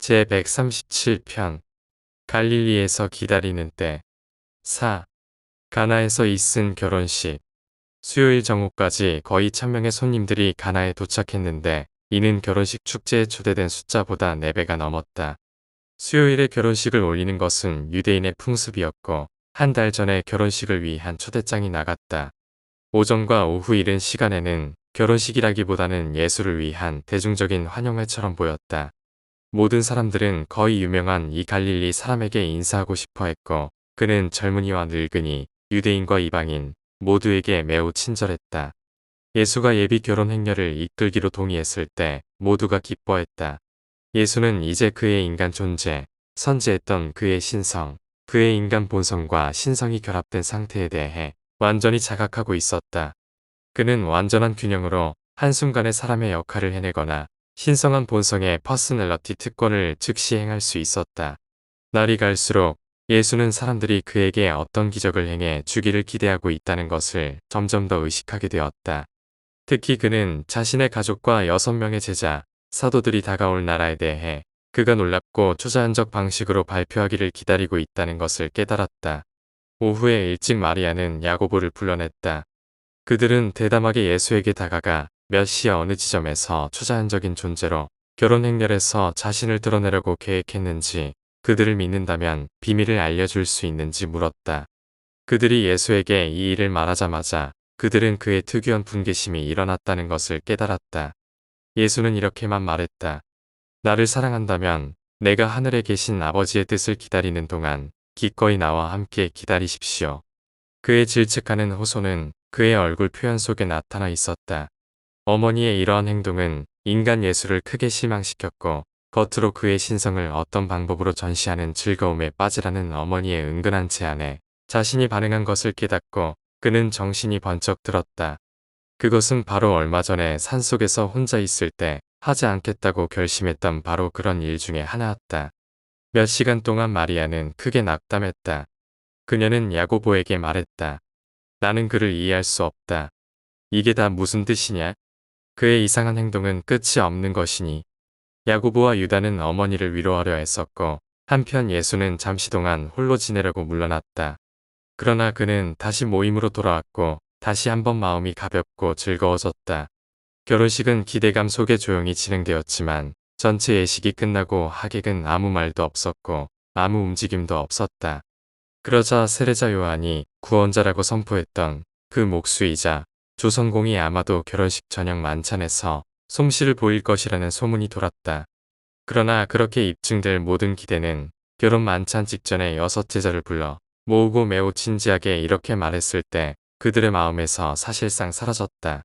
제137편 갈릴리에서 기다리는 때 4. 가나에서 있은 결혼식. 수요일 정오까지 거의 1000명의 손님들이 가나에 도착했는데 이는 결혼식 축제에 초대된 숫자보다 4배가 넘었다. 수요일에 결혼식을 올리는 것은 유대인의 풍습이었고 한 달 전에 결혼식을 위한 초대장이 나갔다. 오전과 오후 이른 시간에는 결혼식이라기보다는 예술을 위한 대중적인 환영회처럼 보였다. 모든 사람들은 거의 유명한 이 갈릴리 사람에게 인사하고 싶어 했고 그는 젊은이와 늙은이, 유대인과 이방인 모두에게 매우 친절했다. 예수가 예비 결혼 행렬을 이끌기로 동의했을 때 모두가 기뻐했다. 예수는 이제 그의 인간 존재, 선지했던 그의 신성, 그의 인간 본성과 신성이 결합된 상태에 대해 완전히 자각하고 있었다. 그는 완전한 균형으로 한순간에 사람의 역할을 해내거나 신성한 본성의 퍼스널러티 특권을 즉시 행할 수 있었다. 날이 갈수록 예수는 사람들이 그에게 어떤 기적을 행해 주기를 기대하고 있다는 것을 점점 더 의식하게 되었다. 특히 그는 자신의 가족과 6명의 제자, 사도들이 다가올 나라에 대해 그가 놀랍고 초자연적 방식으로 발표하기를 기다리고 있다는 것을 깨달았다. 오후에 일찍 마리아는 야고보를 불러냈다. 그들은 대담하게 예수에게 다가가 몇 시 어느 지점에서 초자연적인 존재로 결혼 행렬에서 자신을 드러내려고 계획했는지, 그들을 믿는다면 비밀을 알려줄 수 있는지 물었다. 그들이 예수에게 이 일을 말하자마자 그들은 그의 특유한 분개심이 일어났다는 것을 깨달았다. 예수는 이렇게만 말했다. 나를 사랑한다면 내가 하늘에 계신 아버지의 뜻을 기다리는 동안 기꺼이 나와 함께 기다리십시오. 그의 질책하는 호소는 그의 얼굴 표현 속에 나타나 있었다. 어머니의 이러한 행동은 인간 예수를 크게 실망시켰고 겉으로 그의 신성을 어떤 방법으로 전시하는 즐거움에 빠지라는 어머니의 은근한 제안에 자신이 반응한 것을 깨닫고 그는 정신이 번쩍 들었다. 그것은 바로 얼마 전에 산속에서 혼자 있을 때 하지 않겠다고 결심했던 바로 그런 일 중에 하나였다. 몇 시간 동안 마리아는 크게 낙담했다. 그녀는 야고보에게 말했다. 나는 그를 이해할 수 없다. 이게 다 무슨 뜻이냐? 그의 이상한 행동은 끝이 없는 것이니. 야고보와 유다는 어머니를 위로하려 했었고 한편 예수는 잠시 동안 홀로 지내려고 물러났다. 그러나 그는 다시 모임으로 돌아왔고 다시 한번 마음이 가볍고 즐거워졌다. 결혼식은 기대감 속에 조용히 진행되었지만 전체 예식이 끝나고 하객은 아무 말도 없었고 아무 움직임도 없었다. 그러자 세례자 요한이 구원자라고 선포했던 그 목수이자 조선공이 아마도 결혼식 저녁 만찬에서 솜씨를 보일 것이라는 소문이 돌았다. 그러나 그렇게 입증될 모든 기대는 결혼 만찬 직전에 6 제자를 불러 모으고 매우 진지하게 이렇게 말했을 때 그들의 마음에서 사실상 사라졌다.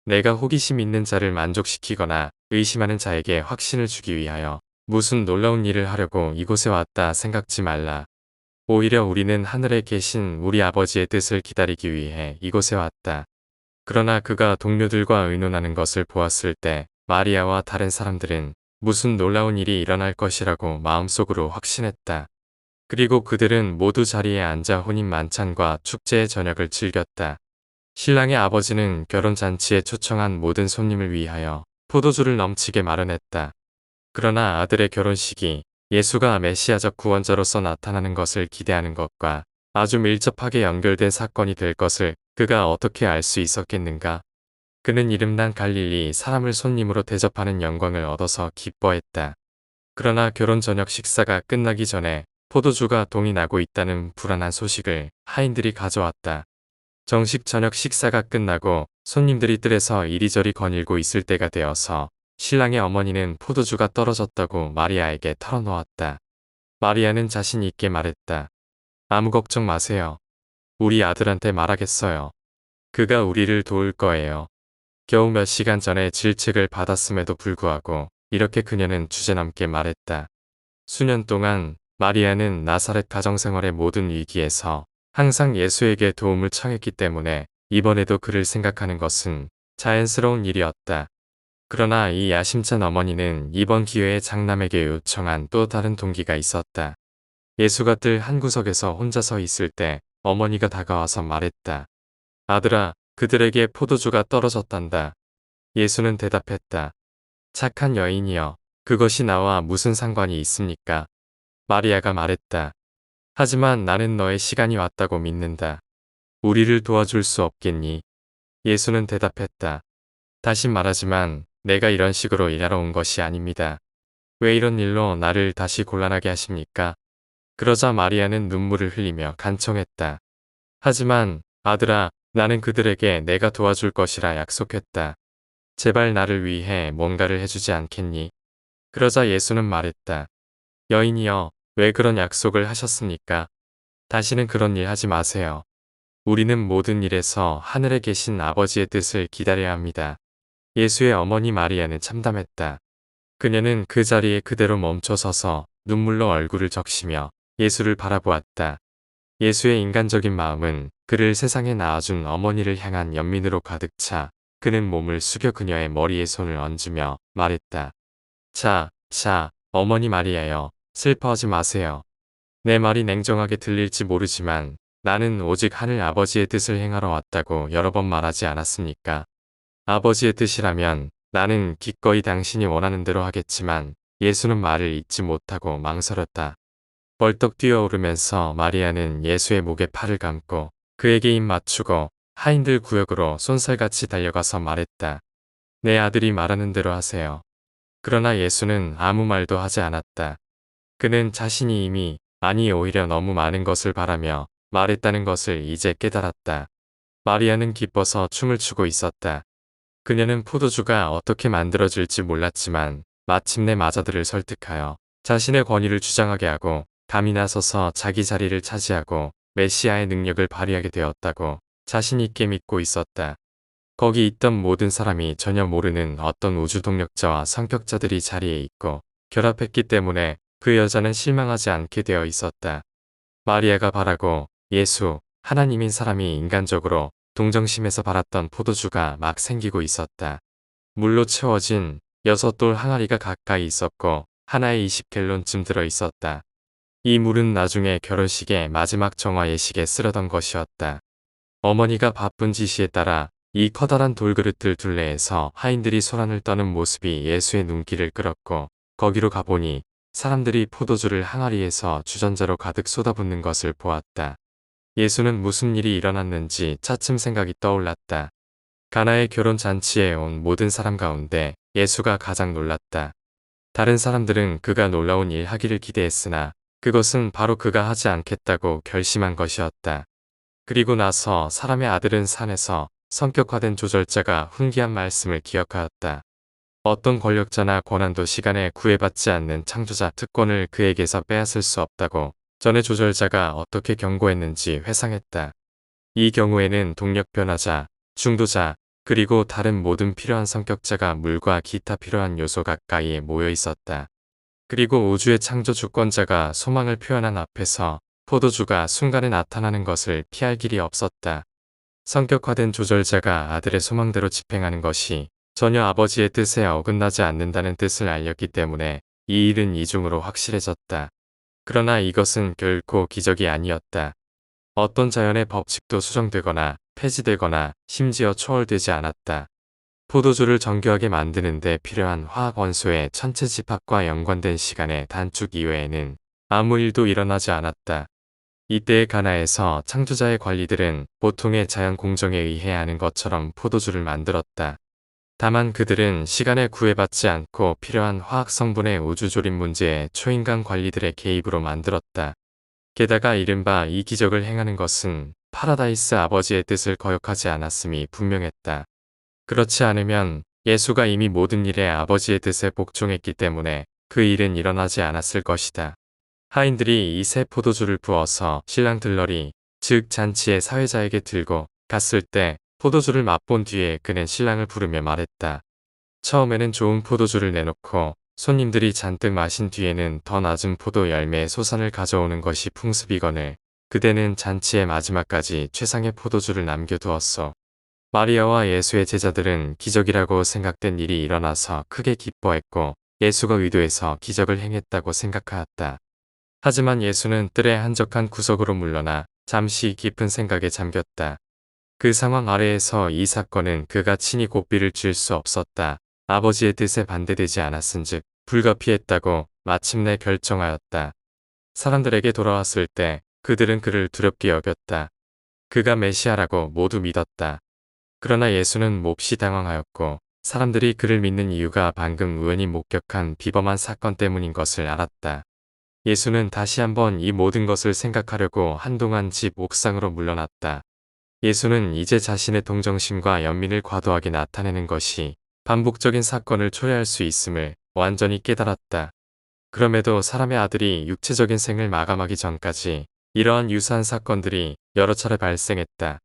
내가 호기심 있는 자를 만족시키거나 의심하는 자에게 확신을 주기 위하여 무슨 놀라운 일을 하려고 이곳에 왔다 생각지 말라. 오히려 우리는 하늘에 계신 우리 아버지의 뜻을 기다리기 위해 이곳에 왔다. 그러나 그가 동료들과 의논하는 것을 보았을 때 마리아와 다른 사람들은 무슨 놀라운 일이 일어날 것이라고 마음속으로 확신했다. 그리고 그들은 모두 자리에 앉아 혼인 만찬과 축제의 저녁을 즐겼다. 신랑의 아버지는 결혼잔치에 초청한 모든 손님을 위하여 포도주를 넘치게 마련했다. 그러나 아들의 결혼식이 예수가 메시아적 구원자로서 나타나는 것을 기대하는 것과 아주 밀접하게 연결된 사건이 될 것을 그가 어떻게 알 수 있었겠는가? 그는 이름난 갈릴리 사람을 손님으로 대접하는 영광을 얻어서 기뻐했다. 그러나 결혼 저녁 식사가 끝나기 전에 포도주가 동이 나고 있다는 불안한 소식을 하인들이 가져왔다. 정식 저녁 식사가 끝나고 손님들이 뜰에서 이리저리 거닐고 있을 때가 되어서 신랑의 어머니는 포도주가 떨어졌다고 마리아에게 털어놓았다. 마리아는 자신 있게 말했다. 아무 걱정 마세요. 우리 아들한테 말하겠어요. 그가 우리를 도울 거예요. 겨우 몇 시간 전에 질책을 받았음에도 불구하고 이렇게 그녀는 주제넘게 말했다. 수년 동안 마리아는 나사렛 가정생활의 모든 위기에서 항상 예수에게 도움을 청했기 때문에 이번에도 그를 생각하는 것은 자연스러운 일이었다. 그러나 이 야심찬 어머니는 이번 기회에 장남에게 요청한 또 다른 동기가 있었다. 예수가 뜰 한 구석에서 혼자 서 있을 때 어머니가 다가와서 말했다. 아들아, 그들에게 포도주가 떨어졌단다. 예수는 대답했다. 착한 여인이여, 그것이 나와 무슨 상관이 있습니까? 마리아가 말했다. 하지만 나는 너의 시간이 왔다고 믿는다. 우리를 도와줄 수 없겠니? 예수는 대답했다. 다시 말하지만 내가 이런 식으로 일하러 온 것이 아닙니다. 왜 이런 일로 나를 다시 곤란하게 하십니까? 그러자 마리아는 눈물을 흘리며 간청했다. 하지만 아들아, 나는 그들에게 내가 도와줄 것이라 약속했다. 제발 나를 위해 뭔가를 해주지 않겠니? 그러자 예수는 말했다. 여인이여, 왜 그런 약속을 하셨습니까? 다시는 그런 일 하지 마세요. 우리는 모든 일에서 하늘에 계신 아버지의 뜻을 기다려야 합니다. 예수의 어머니 마리아는 참담했다. 그녀는 그 자리에 그대로 멈춰서서 눈물로 얼굴을 적시며 예수를 바라보았다. 예수의 인간적인 마음은 그를 세상에 낳아준 어머니를 향한 연민으로 가득 차 그는 몸을 숙여 그녀의 머리에 손을 얹으며 말했다. 자, 어머니 마리아여, 슬퍼하지 마세요. 내 말이 냉정하게 들릴지 모르지만 나는 오직 하늘 아버지의 뜻을 행하러 왔다고 여러 번 말하지 않았습니까? 아버지의 뜻이라면 나는 기꺼이 당신이 원하는 대로 하겠지만 예수는 말을 잇지 못하고 망설였다. 벌떡 뛰어오르면서 마리아는 예수의 목에 팔을 감고 그에게 입 맞추고 하인들 구역으로 쏜살같이 달려가서 말했다. 내 아들이 말하는 대로 하세요. 그러나 예수는 아무 말도 하지 않았다. 그는 자신이 이미 아니 오히려 너무 많은 것을 바라며 말했다는 것을 이제 깨달았다. 마리아는 기뻐서 춤을 추고 있었다. 그녀는 포도주가 어떻게 만들어질지 몰랐지만 마침내 마자들을 설득하여 자신의 권위를 주장하게 하고 감히 나서서 자기 자리를 차지하고 메시아의 능력을 발휘하게 되었다고 자신 있게 믿고 있었다. 거기 있던 모든 사람이 전혀 모르는 어떤 우주동력자와 성격자들이 자리에 있고 결합했기 때문에 그 여자는 실망하지 않게 되어 있었다. 마리아가 바라고 예수, 하나님인 사람이 인간적으로 동정심에서 발았던 포도주가 막 생기고 있었다. 물로 채워진 6돌 항아리가 가까이 있었고 하나에 20갤론쯤 들어 있었다. 이 물은 나중에 결혼식의 마지막 정화 예식에 쓰려던 것이었다. 어머니가 바쁜 지시에 따라 이 커다란 돌그릇들 둘레에서 하인들이 소란을 떠는 모습이 예수의 눈길을 끌었고 거기로 가보니 사람들이 포도주를 항아리에서 주전자로 가득 쏟아붓는 것을 보았다. 예수는 무슨 일이 일어났는지 차츰 생각이 떠올랐다. 가나의 결혼 잔치에 온 모든 사람 가운데 예수가 가장 놀랐다. 다른 사람들은 그가 놀라운 일 하기를 기대했으나 그것은 바로 그가 하지 않겠다고 결심한 것이었다. 그리고 나서 사람의 아들은 산에서 성격화된 조절자가 훈계한 말씀을 기억하였다. 어떤 권력자나 권한도 시간에 구애받지 않는 창조자 특권을 그에게서 빼앗을 수 없다고 전에 조절자가 어떻게 경고했는지 회상했다. 이 경우에는 동력 변화자, 중도자, 그리고 다른 모든 필요한 성격자가 물과 기타 필요한 요소 가까이에 모여 있었다. 그리고 우주의 창조 주권자가 소망을 표현한 앞에서 포도주가 순간에 나타나는 것을 피할 길이 없었다. 성격화된 조절자가 아들의 소망대로 집행하는 것이 전혀 아버지의 뜻에 어긋나지 않는다는 뜻을 알렸기 때문에 이 일은 이중으로 확실해졌다. 그러나 이것은 결코 기적이 아니었다. 어떤 자연의 법칙도 수정되거나 폐지되거나 심지어 초월되지 않았다. 포도주를 정교하게 만드는 데 필요한 화학 원소의 천체 집합과 연관된 시간의 단축 이외에는 아무 일도 일어나지 않았다. 이때의 가나에서 창조자의 관리들은 보통의 자연 공정에 의해 하는 것처럼 포도주를 만들었다. 다만 그들은 시간에 구애받지 않고 필요한 화학 성분의 우주조립 문제에 초인간 관리들의 개입으로 만들었다. 게다가 이른바 이 기적을 행하는 것은 파라다이스 아버지의 뜻을 거역하지 않았음이 분명했다. 그렇지 않으면 예수가 이미 모든 일에 아버지의 뜻에 복종했기 때문에 그 일은 일어나지 않았을 것이다. 하인들이 이 새 포도주를 부어서 신랑 들러리, 즉 잔치의 사회자에게 들고 갔을 때 포도주를 맛본 뒤에 그는 신랑을 부르며 말했다. 처음에는 좋은 포도주를 내놓고 손님들이 잔뜩 마신 뒤에는 더 낮은 포도 열매의 소산을 가져오는 것이 풍습이거늘 그대는 잔치의 마지막까지 최상의 포도주를 남겨두었소. 마리아와 예수의 제자들은 기적이라고 생각된 일이 일어나서 크게 기뻐했고 예수가 의도해서 기적을 행했다고 생각하였다. 하지만 예수는 뜰의 한적한 구석으로 물러나 잠시 깊은 생각에 잠겼다. 그 상황 아래에서 이 사건은 그가 친히 고삐를 쥘 수 없었다. 아버지의 뜻에 반대되지 않았은즉 불가피했다고 마침내 결정하였다. 사람들에게 돌아왔을 때 그들은 그를 두렵게 여겼다. 그가 메시아라고 모두 믿었다. 그러나 예수는 몹시 당황하였고 사람들이 그를 믿는 이유가 방금 우연히 목격한 비범한 사건 때문인 것을 알았다. 예수는 다시 한번 이 모든 것을 생각하려고 한동안 집 옥상으로 물러났다. 예수는 이제 자신의 동정심과 연민을 과도하게 나타내는 것이 반복적인 사건을 초래할 수 있음을 완전히 깨달았다. 그럼에도 사람의 아들이 육체적인 생을 마감하기 전까지 이러한 유사한 사건들이 여러 차례 발생했다.